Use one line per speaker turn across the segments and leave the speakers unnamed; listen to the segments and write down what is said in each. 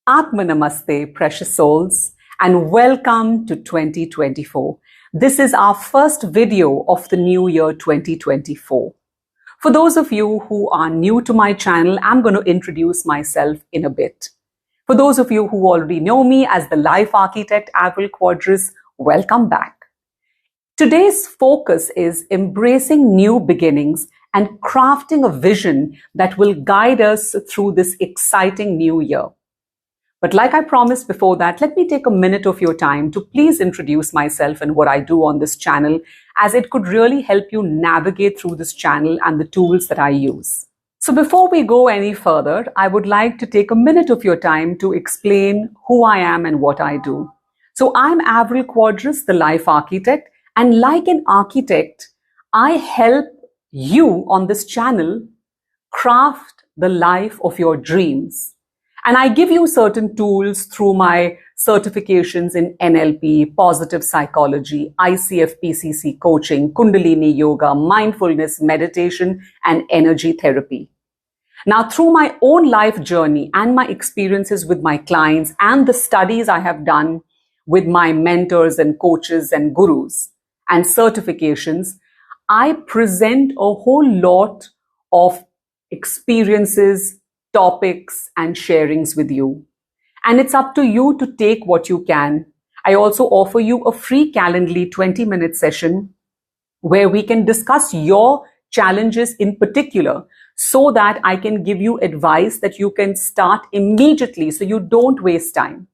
Atma Namaste, precious souls, and welcome to 2024. This is our first video of the new year 2024. For those of you who are new to my channel, I'm going to introduce myself in a bit. For those of you who already know me as the life architect Avril Quadras, welcome back. Today's focus is embracing new beginnings and crafting a vision that will guide us through this exciting new year. But like I promised before that, let me take a minute of your time to please introduce myself and what I do on this channel, as it could really help you navigate through this channel and the tools that I use. So before we go any further, I would like to take a minute of your time to explain who I am and what I do. So I'm Avril Quadras, the life architect, and like an architect, I help you on this channel craft the life of your dreams. And I give you certain tools through my certifications in NLP, positive psychology, ICF PCC coaching, Kundalini yoga, mindfulness, meditation, and energy therapy. Now, through my own life journey and my experiences with my clients and the studies I have done with my mentors and coaches and gurus and certifications, I present a whole lot of experiences, topics, and sharings with you. And it's up to you to take what you can. I also offer you a free Calendly 20-minute session where we can discuss your challenges in particular so that I can give you advice that you can start immediately so you don't waste time.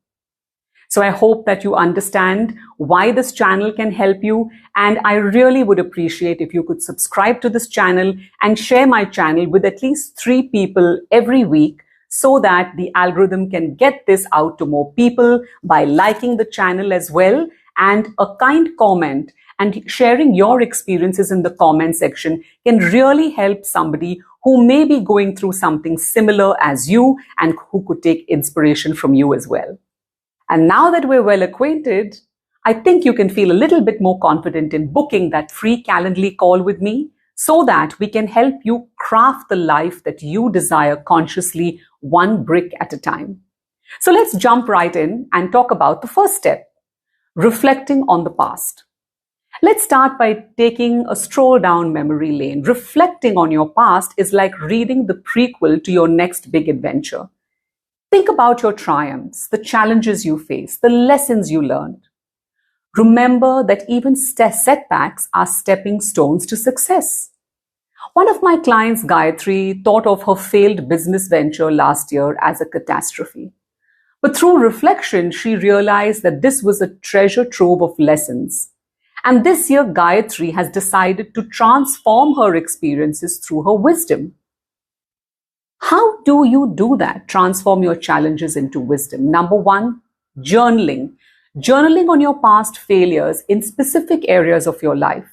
So I hope that you understand why this channel can help you, and I really would appreciate if you could subscribe to this channel and share my channel with at least 3 people every week so that the algorithm can get this out to more people by liking the channel as well, and a kind comment and sharing your experiences in the comment section can really help somebody who may be going through something similar as you and who could take inspiration from you as well. And now that we're well acquainted, I think you can feel a little bit more confident in booking that free Calendly call with me so that we can help you craft the life that you desire consciously, one brick at a time. So let's jump right in and talk about the first step, reflecting on the past. Let's start by taking a stroll down memory lane. Reflecting on your past is like reading the prequel to your next big adventure. Think about your triumphs, the challenges you faced, the lessons you learned. Remember that even setbacks are stepping stones to success. One of my clients, Gayatri, thought of her failed business venture last year as a catastrophe. But through reflection, she realized that this was a treasure trove of lessons. And this year, Gayatri has decided to transform her experiences through her wisdom. How do you do that? Transform your challenges into wisdom. Number 1, journaling. Journaling on your past failures in specific areas of your life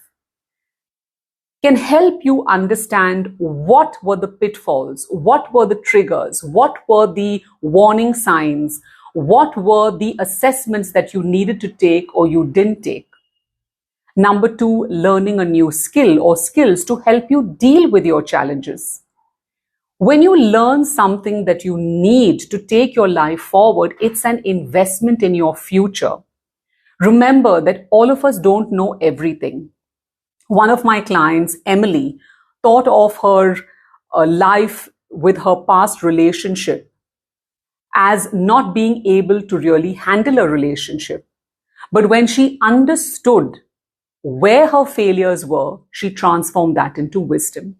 can help you understand what were the pitfalls, what were the triggers, what were the warning signs, what were the assessments that you needed to take or you didn't take. Number 2, learning a new skill or skills to help you deal with your challenges. When you learn something that you need to take your life forward, it's an investment in your future. Remember that all of us don't know everything. One of my clients, Emily, thought of her life with her past relationship as not being able to really handle a relationship. But when she understood where her failures were, she transformed that into wisdom.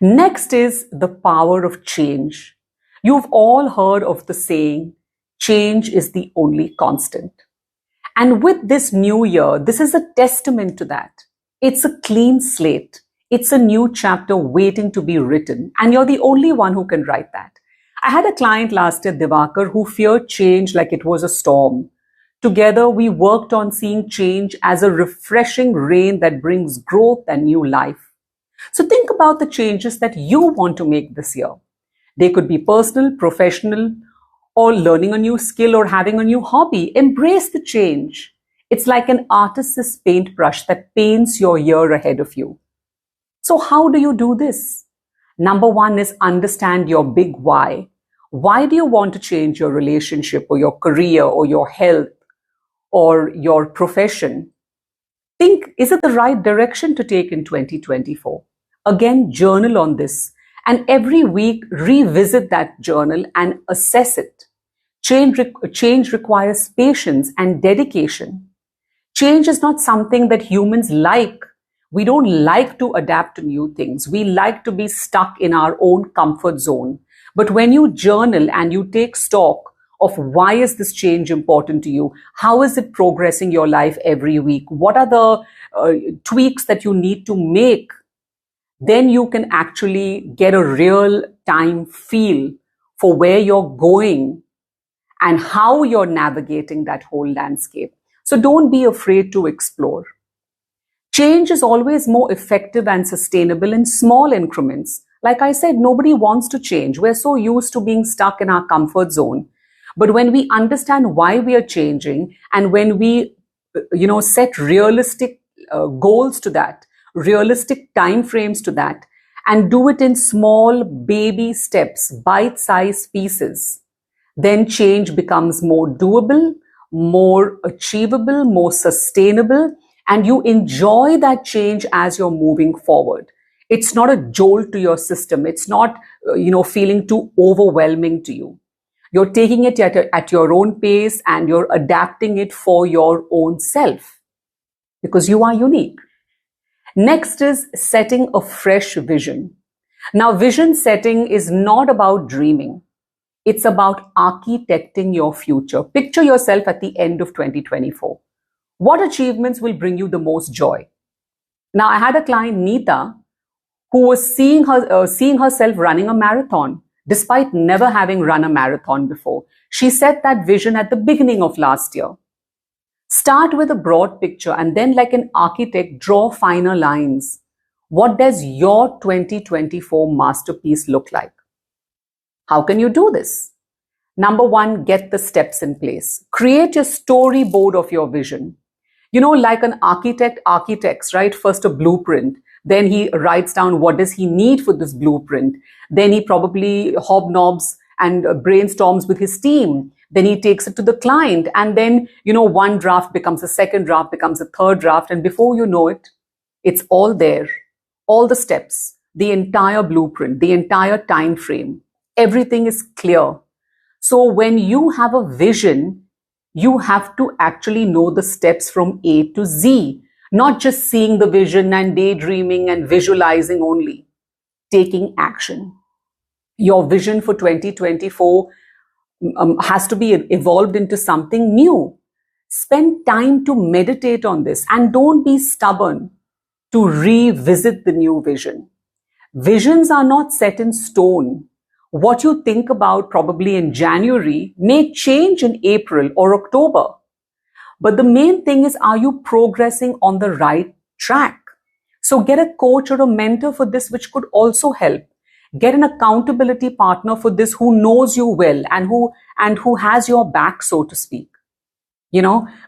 Next is the power of change. You've all heard of the saying, change is the only constant. And with this new year, this is a testament to that. It's a clean slate. It's a new chapter waiting to be written. And you're the only one who can write that. I had a client last year, Divakar, who feared change like it was a storm. Together, we worked on seeing change as a refreshing rain that brings growth and new life. So think about the changes that you want to make this year. They could be personal, professional, or learning a new skill or having a new hobby. Embrace the change. It's like an artist's paintbrush that paints your year ahead of you. So how do you do this? Number 1 is understand your big why. Why do you want to change your relationship or your career or your health or your profession? Think, is it the right direction to take in 2024? Again, journal on this, and every week revisit that journal and assess it. Change requires patience and dedication. Change is not something that humans like. We don't like to adapt to new things. We like to be stuck in our own comfort zone. But when you journal and you take stock of why is this change important to you, how is it progressing your life every week, what are the tweaks that you need to make, then you can actually get a real time feel for where you're going and how you're navigating that whole landscape. So don't be afraid to explore. Change is always more effective and sustainable in small increments. Like I said, nobody wants to change. We're so used to being stuck in our comfort zone. But when we understand why we are changing, and when we, set realistic goals to that, realistic time frames to that, and do it in small baby steps, bite-sized pieces, then change becomes more doable, more achievable, more sustainable, and you enjoy that change as you're moving forward. It's not a jolt to your system. It's not, feeling too overwhelming to you. You're taking it at your own pace and you're adapting it for your own self because you are unique. Next is setting a fresh vision. Now, vision setting is not about dreaming. It's about architecting your future. Picture yourself at the end of 2024. What achievements will bring you the most joy? Now, I had a client, Neeta, who was seeing herself running a marathon, despite never having run a marathon before. She set that vision at the beginning of last year. Start with a broad picture and then, like an architect, draw finer lines. What does your 2024 masterpiece look like? How can you do this? Number one, get the steps in place. Create a storyboard of your vision. Like an architect architects, right? First a blueprint. Then he writes down what does he need for this blueprint. Then he probably hobnobs and brainstorms with his team. Then he takes it to the client. And then, one draft becomes a second draft, becomes a third draft. And before you know it, it's all there. All the steps, the entire blueprint, the entire time frame. Everything is clear. So when you have a vision, you have to actually know the steps from A to Z, not just seeing the vision and daydreaming and visualizing only. Taking action. Your vision for 2024 has to be evolved into something new. Spend time to meditate on this and don't be stubborn to revisit the new vision. Visions are not set in stone. What you think about probably in January may change in April or October. But the main thing is, are you progressing on the right track? So get a coach or a mentor for this, which could also help. Get an accountability partner for this who knows you well and who has your back, so to speak.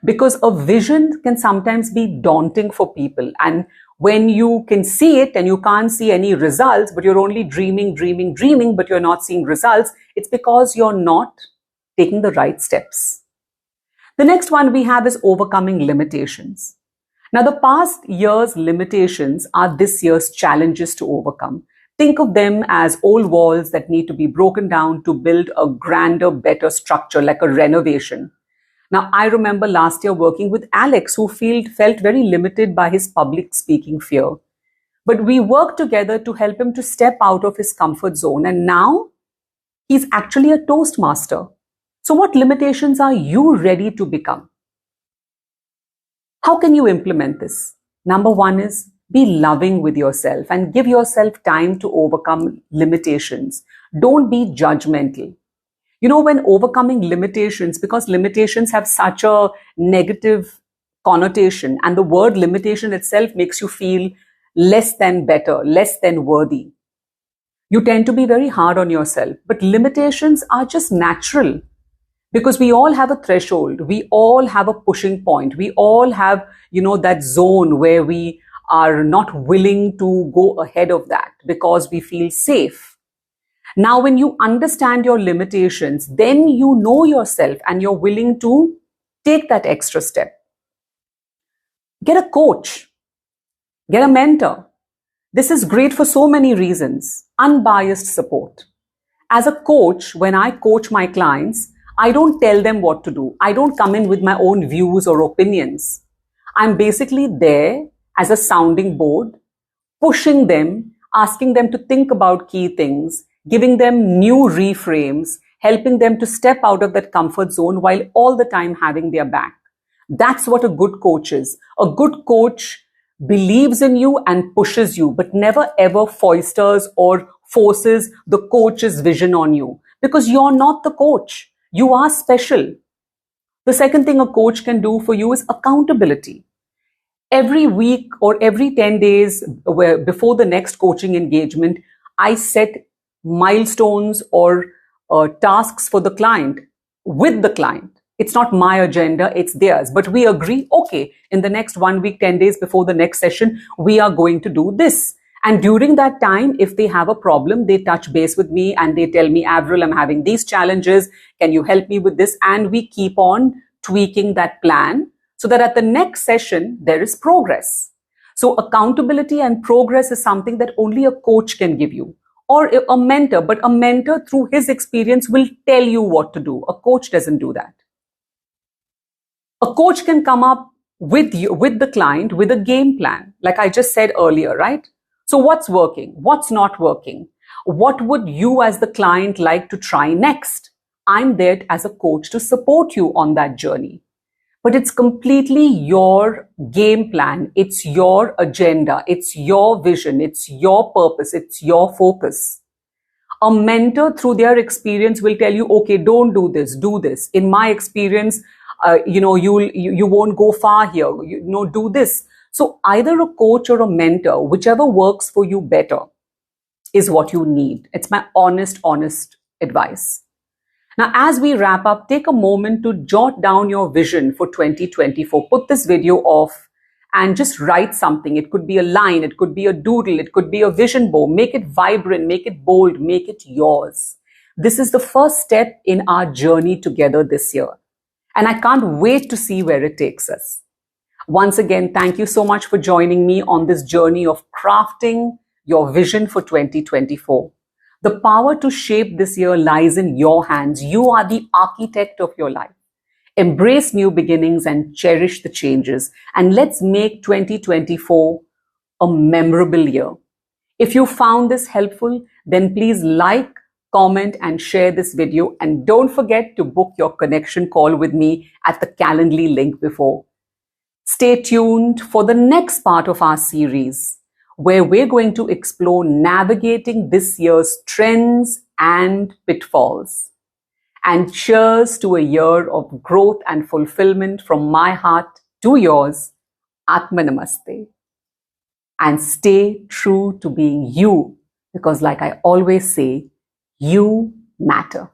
Because a vision can sometimes be daunting for people. And when you can see it and you can't see any results, but you're only dreaming, but you're not seeing results, it's because you're not taking the right steps. The next one we have is overcoming limitations. Now, the past year's limitations are this year's challenges to overcome. Think of them as old walls that need to be broken down to build a grander, better structure, like a renovation. Now, I remember last year working with Alex, who felt very limited by his public speaking fear. But we worked together to help him to step out of his comfort zone. And now he's actually a Toastmaster. So what limitations are you ready to become? How can you implement this? Number one is be loving with yourself and give yourself time to overcome limitations. Don't be judgmental. When overcoming limitations, because limitations have such a negative connotation, and the word limitation itself makes you feel less than better, less than worthy. You tend to be very hard on yourself, but limitations are just natural because we all have a threshold. We all have a pushing point. We all have, that zone where we are not willing to go ahead of that because we feel safe. Now, when you understand your limitations, then you know yourself and you're willing to take that extra step. Get a coach, get a mentor. This is great for so many reasons. Unbiased support. As a coach, when I coach my clients, I don't tell them what to do. I don't come in with my own views or opinions. I'm basically there as a sounding board, pushing them, asking them to think about key things, giving them new reframes, helping them to step out of that comfort zone while all the time having their back. That's what a good coach is. A good coach believes in you and pushes you, but never ever foisters or forces the coach's vision on you, because you're not the coach. You are special. The second thing a coach can do for you is accountability. Every week or every 10 days before the next coaching engagement, I set milestones or tasks for the client with the client. It's not my agenda, it's theirs. But we agree, okay, in the next 1 week, 10 days before the next session, we are going to do this. And during that time, if they have a problem, they touch base with me and they tell me, Avril, I'm having these challenges. Can you help me with this? And we keep on tweaking that plan so that at the next session, there is progress. So accountability and progress is something that only a coach can give you, or a mentor. But a mentor, through his experience, will tell you what to do. A coach doesn't do that. A coach can come up with you, with the client, with a game plan, like I just said earlier, right? So what's working? What's not working? What would you as the client like to try next? I'm there as a coach to support you on that journey. But it's completely your game plan. It's your agenda. It's your vision. It's your purpose. It's your focus. A mentor, through their experience, will tell you, okay, don't do this, do this. In my experience, you won't go far here. Do this. So either a coach or a mentor, whichever works for you better, is what you need. It's my honest advice. Now, as we wrap up, take a moment to jot down your vision for 2024. Put this video off and just write something. It could be a line, it could be a doodle, it could be a vision board. Make it vibrant, make it bold, make it yours. This is the first step in our journey together this year. And I can't wait to see where it takes us. Once again, thank you so much for joining me on this journey of crafting your vision for 2024. The power to shape this year lies in your hands. You are the architect of your life. Embrace new beginnings and cherish the changes. And let's make 2024 a memorable year. If you found this helpful, then please like, comment, and share this video. And don't forget to book your connection call with me at the Calendly link before. Stay tuned for the next part of our series, where we're going to explore navigating this year's trends and pitfalls. And cheers to a year of growth and fulfillment from my heart to yours. Atma Namaste. And stay true to being you, because like I always say, you matter.